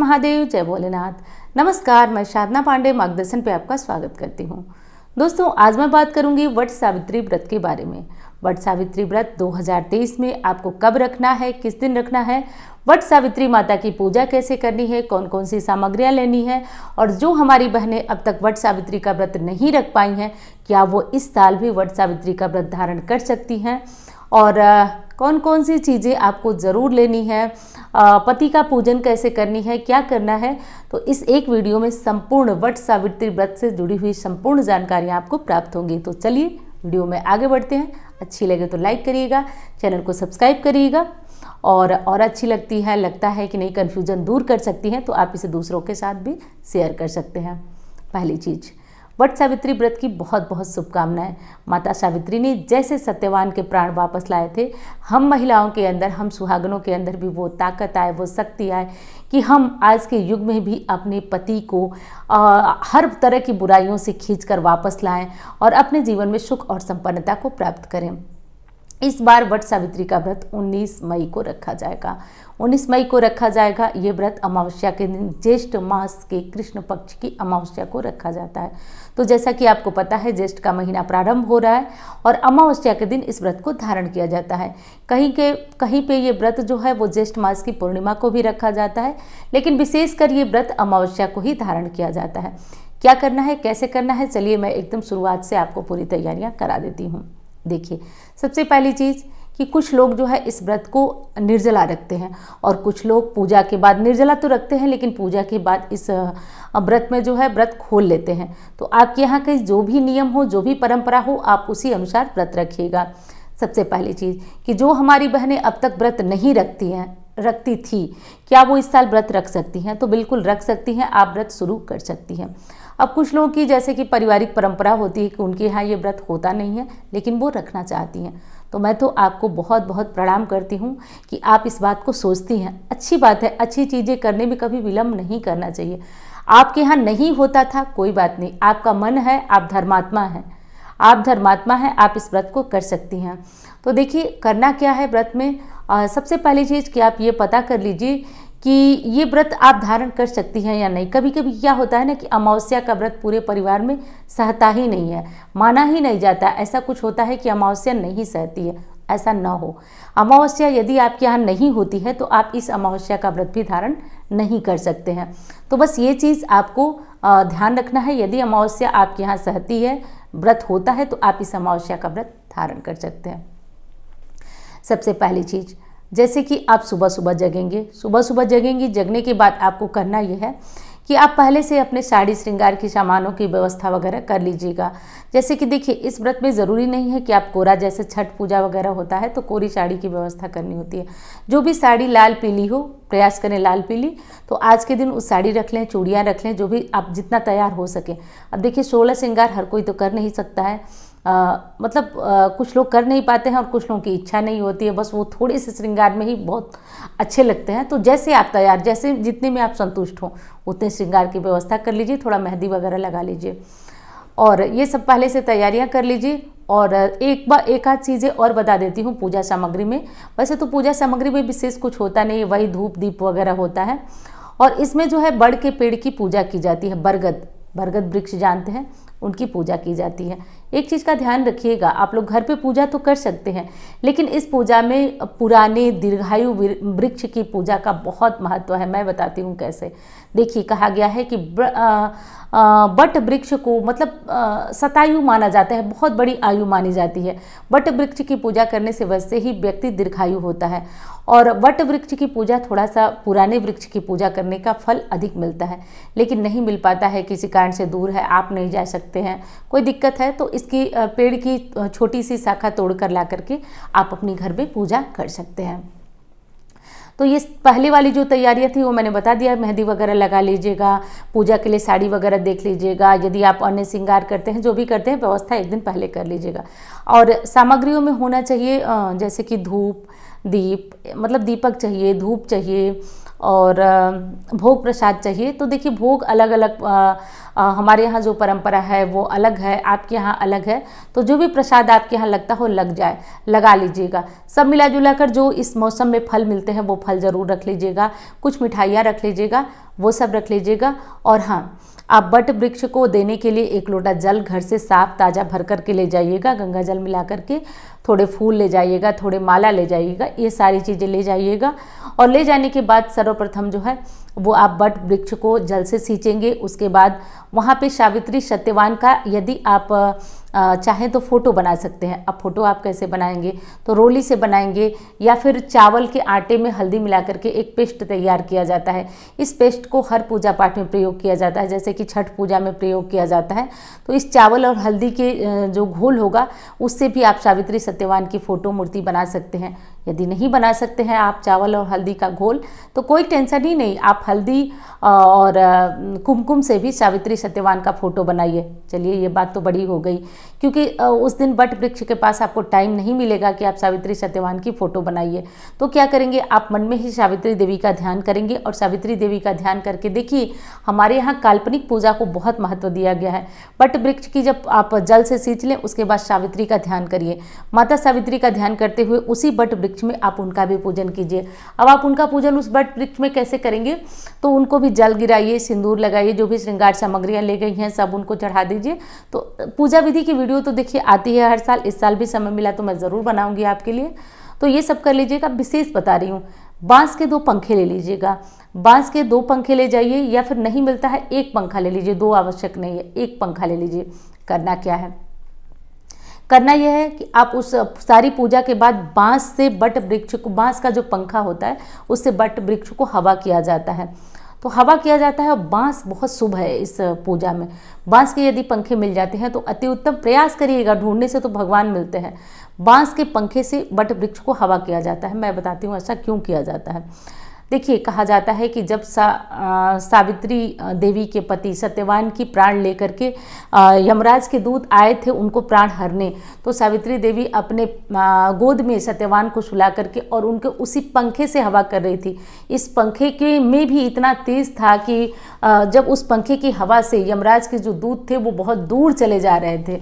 महादेव, जय भोलेनाथ। नमस्कार, मैं साधना पांडे मार्गदर्शन पे आपका स्वागत करती हूँ। दोस्तों, आज मैं बात करूंगी वट सावित्री व्रत के बारे में। वट सावित्री व्रत 2023 में आपको कब रखना है, किस दिन रखना है, वट सावित्री माता की पूजा कैसे करनी है, कौन कौन सी सामग्रियां लेनी है, और जो हमारी बहनें अब तक वट सावित्री का व्रत नहीं रख पाई हैं, क्या वो इस साल भी वट सावित्री का व्रत धारण कर सकती हैं, और कौन कौन सी चीज़ें आपको ज़रूर लेनी है, पति का पूजन कैसे करनी है, क्या करना है। तो इस एक वीडियो में संपूर्ण वट सावित्री व्रत से जुड़ी हुई संपूर्ण जानकारियाँ आपको प्राप्त होंगी। तो चलिए वीडियो में आगे बढ़ते हैं। अच्छी लगे तो लाइक करिएगा, चैनल को सब्सक्राइब करिएगा, और अच्छी लगता है कि नहीं, कन्फ्यूजन दूर कर सकती हैं तो आप इसे दूसरों के साथ भी शेयर कर सकते हैं। पहली चीज़, वट सावित्री व्रत की बहुत बहुत शुभकामनाएं। माता सावित्री ने जैसे सत्यवान के प्राण वापस लाए थे, हम महिलाओं के अंदर, हम सुहागनों के अंदर भी वो ताकत आए, वो शक्ति आए कि हम आज के युग में भी अपने पति को हर तरह की बुराइयों से खींचकर वापस लाएं और अपने जीवन में सुख और संपन्नता को प्राप्त करें। इस बार वट सावित्री का व्रत 19 मई को रखा जाएगा। 19 मई को रखा जाएगा। ये व्रत अमावस्या के दिन, ज्येष्ठ मास के कृष्ण पक्ष की अमावस्या को रखा जाता है। तो जैसा कि आपको पता है, ज्येष्ठ का महीना प्रारंभ हो रहा है और अमावस्या के दिन इस व्रत को धारण किया जाता है। कहीं पे ये व्रत जो है वो ज्येष्ठ मास की पूर्णिमा को भी रखा जाता है, लेकिन विशेषकर ये व्रत अमावस्या को ही धारण किया जाता है। क्या करना है, कैसे करना है, चलिए मैं एकदम शुरुआत से आपको पूरी तैयारियाँ करा देती हूँ। देखिए, सबसे पहली चीज़ कि कुछ लोग जो है इस व्रत को निर्जला रखते हैं, और कुछ लोग पूजा के बाद, निर्जला तो रखते हैं लेकिन पूजा के बाद इस व्रत में जो है व्रत खोल लेते हैं। तो आपके यहाँ के जो भी नियम हो, जो भी परंपरा हो, आप उसी अनुसार व्रत रखिएगा। सबसे पहली चीज़ कि जो हमारी बहनें अब तक व्रत नहीं रखती थी, क्या वो इस साल व्रत रख सकती हैं? तो बिल्कुल रख सकती हैं, आप व्रत शुरू कर सकती हैं। अब कुछ लोगों की जैसे कि पारिवारिक परंपरा होती है कि उनके यहाँ ये व्रत होता नहीं है, लेकिन वो रखना चाहती हैं, तो मैं तो आपको बहुत बहुत प्रणाम करती हूँ कि आप इस बात को सोचती हैं। अच्छी बात है, अच्छी चीज़ें करने में कभी विलम्ब नहीं करना चाहिए। आपके यहाँ नहीं होता था, कोई बात नहीं, आपका मन है, आप धर्मात्मा हैं, आप इस व्रत को कर सकती हैं। तो देखिए, करना क्या है व्रत में। सबसे पहली चीज़ कि आप ये पता कर लीजिए कि ये व्रत आप धारण कर सकती हैं या नहीं। कभी कभी क्या होता है ना कि अमावस्या का व्रत पूरे परिवार में सहता ही नहीं है, माना ही नहीं जाता। ऐसा कुछ होता है कि अमावस्या नहीं सहती है, ऐसा ना हो। अमावस्या यदि आपके यहाँ नहीं होती है तो आप इस अमावस्या का व्रत भी धारण नहीं कर सकते हैं। तो बस ये चीज़ आपको ध्यान रखना है। यदि अमावस्या आपके यहाँ सहती है, व्रत होता है, तो आप इस अमावस्या का व्रत धारण कर सकते हैं। सबसे पहली चीज़, जैसे कि आप सुबह सुबह जगेंगी। जगने के बाद आपको करना यह है कि आप पहले से अपने साड़ी श्रृंगार की सामानों की व्यवस्था वगैरह कर लीजिएगा। जैसे कि देखिए, इस व्रत में ज़रूरी नहीं है कि आप कोरा, जैसे छठ पूजा वगैरह होता है तो कोरी साड़ी की व्यवस्था करनी होती है। जो भी साड़ी लाल पीली हो, प्रयास करें लाल पीली। तो आज के दिन उस साड़ी रख लें, चूड़ियाँ रख लें, जो भी आप जितना तैयार हो सके। अब देखिए, 16 श्रृंगार हर कोई तो कर नहीं सकता है, कुछ लोग कर नहीं पाते हैं और कुछ लोगों की इच्छा नहीं होती है, बस वो थोड़े से श्रृंगार में ही बहुत अच्छे लगते हैं। तो जैसे आप तैयार, जैसे जितने में आप संतुष्ट हो उतने श्रृंगार की व्यवस्था कर लीजिए। थोड़ा मेहंदी वगैरह लगा लीजिए और ये सब पहले से तैयारियां कर लीजिए। और एक आध चीज़ें और बता देती हूँ पूजा सामग्री में। वैसे तो पूजा सामग्री में विशेष कुछ होता नहीं है, वही धूप दीप वगैरह होता है। और इसमें जो है बड़ के पेड़ की पूजा की जाती है। बरगद वृक्ष जानते हैं, उनकी पूजा की जाती है। एक चीज़ का ध्यान रखिएगा, आप लोग घर पे पूजा तो कर सकते हैं, लेकिन इस पूजा में पुराने दीर्घायु वृक्ष की पूजा का बहुत महत्व है। मैं बताती हूँ कैसे। देखिए, कहा गया है कि बट वृक्ष को मतलब शतायु माना जाता है, बहुत बड़ी आयु मानी जाती है। बट वृक्ष की पूजा करने से वैसे ही व्यक्ति दीर्घायु होता है, और वट वृक्ष की पूजा, थोड़ा सा पुराने वृक्ष की पूजा करने का फल अधिक मिलता है, लेकिन नहीं मिल पाता है, किसी कारण से दूर है, आप नहीं जा सकते हैं, कोई दिक्कत है, तो इसकी पेड़ की छोटी सी शाखा तोड़ कर ला करके आप अपने घर में पूजा कर सकते हैं। तो ये पहले वाली जो तैयारियां थी वो मैंने बता दिया। मेहंदी वगैरह लगा लीजिएगा, पूजा के लिए साड़ी वगैरह देख लीजिएगा, यदि आप अन्य श्रृंगार करते हैं, जो भी करते हैं, व्यवस्था एक दिन पहले कर लीजिएगा। और सामग्रियों में होना चाहिए जैसे कि धूप, दीप, मतलब दीपक चाहिए, धूप चाहिए, और भोग प्रसाद चाहिए। तो देखिए, भोग अलग अलग हमारे यहाँ जो परंपरा है वो अलग है, आपके यहाँ अलग है, तो जो भी प्रसाद आपके यहाँ लगता हो लगा लीजिएगा। सब मिला जुला कर जो इस मौसम में फल मिलते हैं वो फल ज़रूर रख लीजिएगा, कुछ मिठाइयाँ रख लीजिएगा, वो सब रख लीजिएगा। और हाँ, आप वट वृक्ष को देने के लिए 1 लोटा जल घर से साफ ताज़ा भर करके ले जाइएगा, गंगा जल मिला करके। थोड़े फूल ले जाइएगा, थोड़े माला ले जाइएगा, ये सारी चीज़ें ले जाइएगा। और ले जाने के बाद सर्वप्रथम जो है वो आप वट वृक्ष को जल से सींचेंगे। उसके बाद वहाँ पे सावित्री सत्यवान का यदि आप चाहें तो फ़ोटो बना सकते हैं। अब फ़ोटो आप कैसे बनाएंगे, तो रोली से बनाएंगे या फिर चावल के आटे में हल्दी मिला करके एक पेस्ट तैयार किया जाता है। इस पेस्ट को हर पूजा पाठ में प्रयोग किया जाता है, जैसे कि छठ पूजा में प्रयोग किया जाता है। तो इस चावल और हल्दी के जो घोल होगा उससे भी आप सावित्री सत्यवान की फ़ोटो मूर्ति बना सकते हैं। यदि नहीं बना सकते हैं आप चावल और हल्दी का घोल, तो कोई टेंशन ही नहीं, आप हल्दी और कुमकुम से भी सावित्री सत्यवान का फ़ोटो बनाइए। चलिए, ये बात तो बड़ी हो गई, क्योंकि उस दिन वट वृक्ष के पास आपको टाइम नहीं मिलेगा कि आप सावित्री सत्यवान की फ़ोटो बनाइए। तो क्या करेंगे, आप मन में ही सावित्री देवी का ध्यान करेंगे। और सावित्री देवी का ध्यान करके देखिए, हमारे यहाँ काल्पनिक पूजा को बहुत महत्व दिया गया है। वट वृक्ष की जब आप जल से सींच लें, उसके बाद सावित्री का ध्यान करिए। माता सावित्री का ध्यान करते हुए उसी वट वृक्ष में आप उनका भी पूजन कीजिए। अब आप उनका पूजन उस वट वृक्ष में कैसे करेंगे, तो उनको भी जल गिराइए, सिंदूर लगाइए, जो भी श्रृंगार सामग्रियाँ ले गई हैं सब उनको चढ़ा दीजिए। तो पूजा विधि की वीडियो तो देखिए आती है हर साल, इस साल भी समय मिला तो मैं ज़रूर बनाऊंगी आपके लिए। तो ये सब कर लीजिएगा। विशेष बता रही हूँ, बांस के 2 पंखे ले लीजिएगा। बांस के 2 पंखे ले जाइए, या फिर नहीं मिलता है 1 पंखा ले लीजिए, 2 आवश्यक नहीं है, 1 पंखा ले लीजिए। करना क्या है, करना यह है कि आप उस सारी पूजा के बाद बांस से वट वृक्ष को, बांस का जो पंखा होता है उससे वट वृक्ष को हवा किया जाता है। तो हवा किया जाता है, और बांस बहुत शुभ है इस पूजा में। बांस के यदि पंखे मिल जाते हैं तो अति उत्तम। प्रयास करिएगा, ढूंढने से तो भगवान मिलते हैं। बांस के पंखे से वट वृक्ष को हवा किया जाता है। मैं बताती हूँ ऐसा क्यों किया जाता है। देखिए, कहा जाता है कि जब सावित्री देवी के पति सत्यवान की प्राण लेकर के यमराज के दूत आए थे उनको प्राण हरने, तो सावित्री देवी अपने गोद में सत्यवान को सुला करके और उनके उसी पंखे से हवा कर रही थी। इस पंखे के में भी इतना तेज था कि जब उस पंखे की हवा से यमराज के जो दूत थे वो बहुत दूर चले जा रहे थे।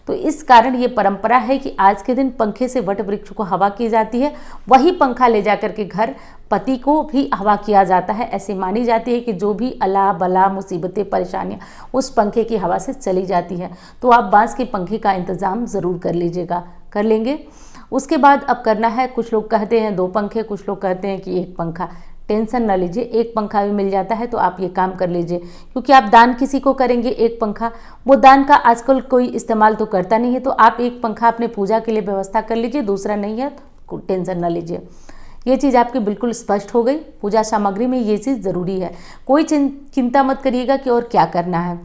तो इस कारण ये परंपरा है कि आज के दिन पंखे से वट वृक्ष को हवा की जाती है। वही पंखा ले जाकर के घर पति को भी हवा किया जाता है। ऐसे मानी जाती है कि जो भी अला बला मुसीबतें परेशानियां उस पंखे की हवा से चली जाती है। तो आप बांस के पंखे का इंतज़ाम ज़रूर कर लीजिएगा, कर लेंगे। उसके बाद अब करना है, कुछ लोग कहते हैं 2 पंखे, कुछ लोग कहते हैं कि 1 पंखा। टेंशन ना लीजिए, 1 पंखा भी मिल जाता है तो आप ये काम कर लीजिए, क्योंकि आप दान किसी को करेंगे 1 पंखा, वो दान का आजकल कोई इस्तेमाल तो करता नहीं है। तो आप 1 पंखा अपने पूजा के लिए व्यवस्था कर लीजिए, दूसरा नहीं है तो टेंशन ना लीजिए। ये चीज़ आपकी बिल्कुल स्पष्ट हो गई। पूजा सामग्री में ये चीज़ ज़रूरी है, कोई चिंता मत करिएगा कि और क्या करना है।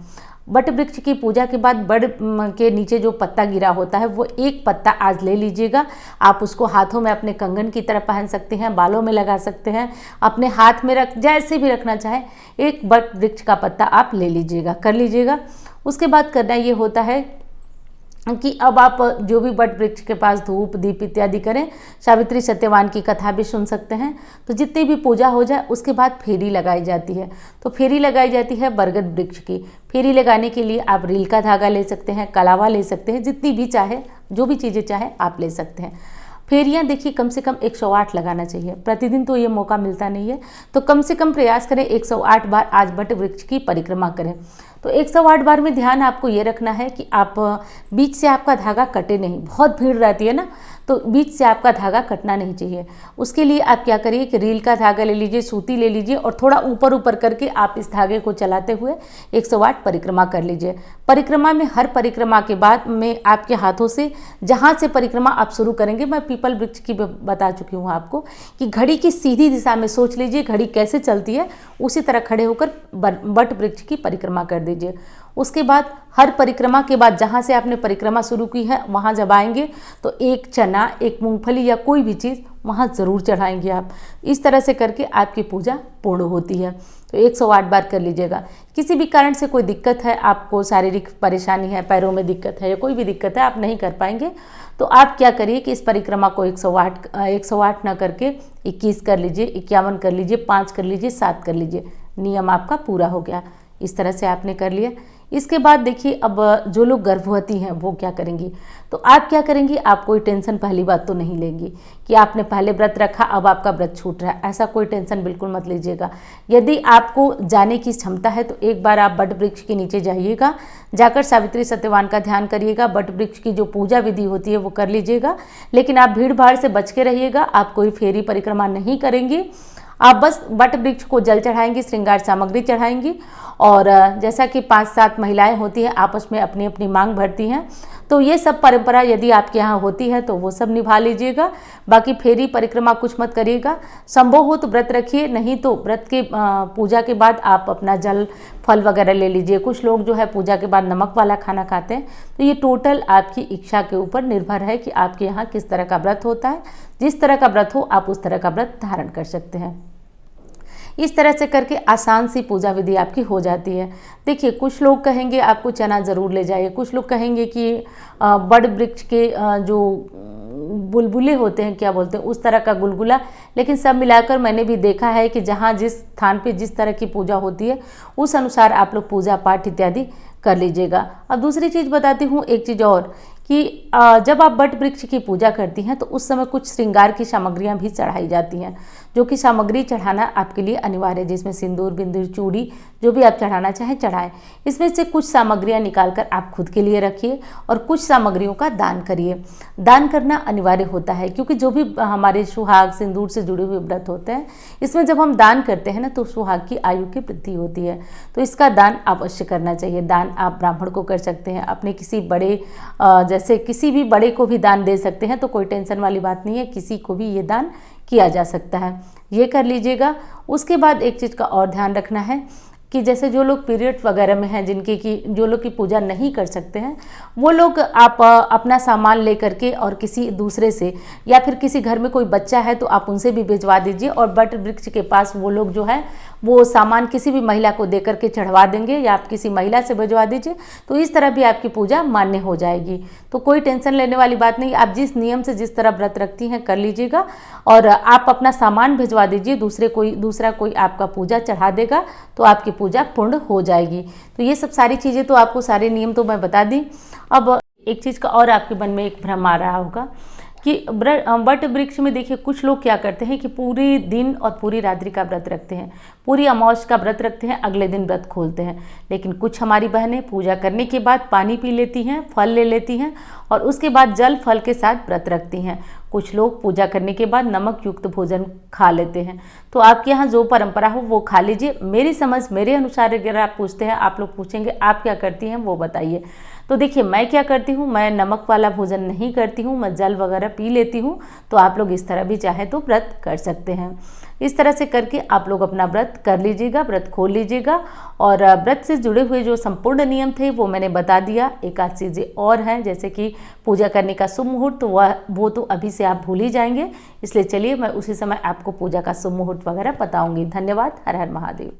वट वृक्ष की पूजा के बाद बड़ के नीचे जो पत्ता गिरा होता है वो 1 पत्ता आज ले लीजिएगा। आप उसको हाथों में अपने कंगन की तरह पहन सकते हैं, बालों में लगा सकते हैं, अपने हाथ में रख, जैसे भी रखना चाहें, 1 वट वृक्ष का पत्ता आप ले लीजिएगा, कर लीजिएगा। उसके बाद करना ये होता है कि अब आप जो भी वट वृक्ष के पास धूप दीप इत्यादि करें, सावित्री सत्यवान की कथा भी सुन सकते हैं। तो जितनी भी पूजा हो जाए उसके बाद फेरी लगाई जाती है। तो फेरी लगाई जाती है बरगद वृक्ष की। फेरी लगाने के लिए आप रील का धागा ले सकते हैं, कलावा ले सकते हैं, जितनी भी चाहे, जो भी चीज़ें चाहे आप ले सकते हैं। फेरियाँ देखिए कम से कम 108 लगाना चाहिए। प्रतिदिन तो ये मौका मिलता नहीं है, तो कम से कम प्रयास करें 108 बार आज वट वृक्ष की परिक्रमा करें। तो 108 बार में ध्यान आपको ये रखना है कि आप बीच से आपका धागा कटे नहीं। बहुत भीड़ रहती है ना, तो बीच से आपका धागा कटना नहीं चाहिए। उसके लिए आप क्या करिए कि रील का धागा ले लीजिए, सूती ले लीजिए और थोड़ा ऊपर ऊपर करके आप इस धागे को चलाते हुए 108 परिक्रमा कर लीजिए। परिक्रमा में हर परिक्रमा के बाद में आपके हाथों से जहाँ से परिक्रमा आप शुरू करेंगे, मैं पीपल वृक्ष की बता चुकी हूँ आपको कि घड़ी की सीधी दिशा में सोच लीजिए घड़ी कैसे चलती है, उसी तरह खड़े होकर वट वृक्ष की परिक्रमा कर दीजिए। उसके बाद हर परिक्रमा के बाद जहाँ से आपने परिक्रमा शुरू की है वहाँ जब आएंगे तो 1 चना, 1 मूंगफली या कोई भी चीज़ वहाँ ज़रूर चढ़ाएंगे आप। इस तरह से करके आपकी पूजा पूर्ण होती है। तो 108 बार कर लीजिएगा। किसी भी कारण से कोई दिक्कत है, आपको शारीरिक परेशानी है, पैरों में दिक्कत है या कोई भी दिक्कत है, आप नहीं कर पाएंगे, तो आप क्या करिए कि इस परिक्रमा को 108 ना करके 21 कर लीजिए, 51 कर लीजिए, 5 कर लीजिए, 7 कर लीजिए। नियम आपका पूरा हो गया। इस तरह से आपने कर लिया। इसके बाद देखिए, अब जो लोग गर्भवती हैं वो क्या करेंगी, तो आप क्या करेंगी, आप कोई टेंशन पहली बात तो नहीं लेंगी कि आपने पहले व्रत रखा अब आपका व्रत छूट रहा है, ऐसा कोई टेंशन बिल्कुल मत लीजिएगा। यदि आपको जाने की क्षमता है तो एक बार आप वट वृक्ष के नीचे जाइएगा, जाकर सावित्री सत्यवान का ध्यान करिएगा, वट वृक्ष की जो पूजा विधि होती है वो कर लीजिएगा। लेकिन आप भीड़ भाड़ से बच के रहिएगा, आप कोई फेरी परिक्रमा नहीं करेंगे, आप बस वट वृक्ष को जल चढ़ाएंगी, श्रृंगार सामग्री चढ़ाएंगी। और जैसा कि 5-7 महिलाएं होती हैं आपस में अपनी अपनी मांग भरती हैं, तो ये सब परंपरा यदि आपके यहाँ होती है तो वो सब निभा लीजिएगा। बाकी फेरी परिक्रमा कुछ मत करिएगा, संभव हो तो व्रत रखिए, नहीं तो व्रत के पूजा के बाद आप अपना जल फल वगैरह ले लीजिए। कुछ लोग जो है पूजा के बाद नमक वाला खाना खाते हैं, तो ये टोटल आपकी इच्छा के ऊपर निर्भर है कि आपके यहाँ किस तरह का व्रत होता है। जिस तरह का व्रत हो आप उस तरह का व्रत धारण कर सकते हैं। इस तरह से करके आसान सी पूजा विधि आपकी हो जाती है। देखिए, कुछ लोग कहेंगे आपको चना ज़रूर ले जाइए, कुछ लोग कहेंगे कि बड़ वृक्ष के जो बुलबुले होते हैं, क्या बोलते हैं, उस तरह का गुलगुला। लेकिन सब मिलाकर मैंने भी देखा है कि जहाँ जिस स्थान पे जिस तरह की पूजा होती है उस अनुसार आप लोग पूजा पाठ इत्यादि कर लीजिएगा। अब दूसरी चीज़ बताती हूँ, एक चीज़ और कि जब आप वट वृक्ष की पूजा करती हैं तो उस समय कुछ श्रृंगार की सामग्रियां भी चढ़ाई जाती हैं, जो कि सामग्री चढ़ाना आपके लिए अनिवार्य है, जिसमें सिंदूर, बिंदुर, चूड़ी जो भी आप चढ़ाना चाहें चढ़ाएं। इसमें से कुछ सामग्रियां निकालकर आप खुद के लिए रखिए और कुछ सामग्रियों का दान करिए। दान करना अनिवार्य होता है, क्योंकि जो भी हमारे सुहाग सिंदूर से जुड़े हुए व्रत होते हैं, इसमें जब हम दान करते हैं ना तो सुहाग की आयु की वृद्धि होती है, तो इसका दान अवश्य करना चाहिए। दान आप ब्राह्मण को कर सकते हैं, अपने किसी बड़े जैसे किसी भी बड़े को भी दान दे सकते हैं, तो कोई टेंशन वाली बात नहीं है, किसी को भी ये दान किया जा सकता है, ये कर लीजिएगा। उसके बाद एक चीज़ का और ध्यान रखना है कि जैसे जो लोग पीरियड वगैरह में हैं, जिनके की जो लोग की पूजा नहीं कर सकते हैं, वो लोग आप अपना सामान ले करके और किसी दूसरे से, या फिर किसी घर में कोई बच्चा है तो आप उनसे भी भिजवा दीजिए, और वट वृक्ष के पास वो लोग जो है वो सामान किसी भी महिला को दे करके चढ़वा देंगे, या आप किसी महिला से भिजवा दीजिए, तो इस तरह भी आपकी पूजा मान्य हो जाएगी। तो कोई टेंशन लेने वाली बात नहीं, आप जिस नियम से जिस तरह व्रत रखती हैं कर लीजिएगा, और आप अपना सामान भिजवा दीजिए, दूसरा कोई आपका पूजा चढ़ा देगा तो आपकी पूजा पूर्ण हो जाएगी। तो ये सब सारी चीज़ें तो आपको सारे नियम तो मैं बता दी। अब एक चीज़ का और आपके मन में एक भ्रम आ रहा होगा कि वट वृक्ष में देखिए कुछ लोग क्या करते हैं कि पूरे दिन और पूरी रात्रि का व्रत रखते हैं, पूरी अमावस्या का व्रत रखते हैं, अगले दिन व्रत खोलते हैं। लेकिन कुछ हमारी बहनें पूजा करने के बाद पानी पी लेती हैं, फल ले लेती हैं और उसके बाद जल फल के साथ व्रत रखती हैं। कुछ लोग पूजा करने के बाद नमक युक्त भोजन खा लेते हैं। तो आपके यहाँ जो परंपरा हो वो खा लीजिए। मेरी समझ मेरे अनुसार अगर आप पूछते हैं, आप लोग पूछेंगे आप क्या करती हैं वो बताइए। तो देखिए मैं क्या करती हूँ, मैं नमक वाला भोजन नहीं करती हूँ, मैं जल वगैरह पी लेती हूँ। तो आप लोग इस तरह भी चाहे तो व्रत कर सकते हैं। इस तरह से करके आप लोग अपना व्रत कर लीजिएगा, व्रत खोल लीजिएगा। और व्रत से जुड़े हुए जो संपूर्ण नियम थे वो मैंने बता दिया। एक आध चीज़ें और हैं, जैसे कि पूजा करने का शुभ मुहूर्त, वो तो अभी से आप भूल ही जाएंगे, इसलिए चलिए मैं उसी समय आपको पूजा का शुभ मुहूर्त वगैरह बताऊंगी। धन्यवाद। हर हर महादेव।